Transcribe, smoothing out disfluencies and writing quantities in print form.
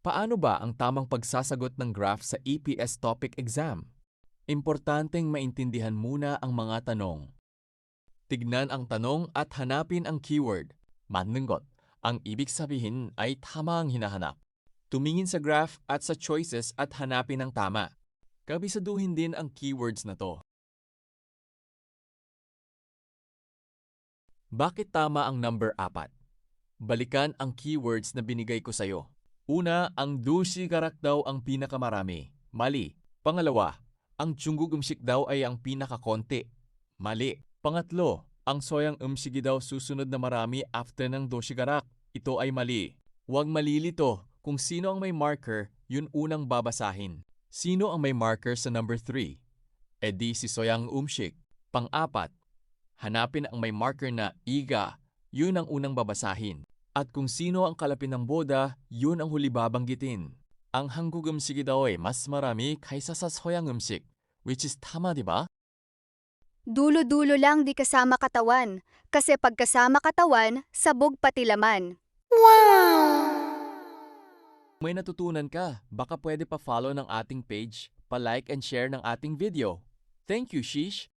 Paano ba ang tamang pagsasagot ng graph sa EPS topic exam? Importanteng maintindihan muna ang mga tanong. Tignan ang tanong at hanapin ang keyword. 맞는 것. Ang ibig sabihin ay tama ang hinahanap. Tumingin sa graph at sa choices at hanapin ang tama. Kabisaduhin din ang keywords na to. Bakit tama ang number 4? Balikan ang keywords na binigay ko sa'yo. Una, ang dusigarak daw ang pinakamarami. Mali. Pangalawa, ang 중국 음식 daw ay ang pinakakonti. Mali. Pangatlo, ang soyang 음식이 daw susunod na marami after ng dosigarak. Ito ay mali. Huwag malilito. Kung sino ang may marker, yun unang babasahin. Sino ang may marker sa number 3? E di si soyang umshik. Pang-apat, hanapin ang may marker na iga, yun ang unang babasahin. At kung sino ang kalapin ng boda, yun ang huli babanggitin. Ang 한국 음식이 daw ay mas marami kaysa sa soyang 음식, which is tama, di ba? Dulo-dulo lang di kasama katawan. Kasi pag kasama katawan, sabog pati laman. May natutunan ka, baka pwede pa follow ng ating page, pa-like and share ng ating video. Thank you, Shish!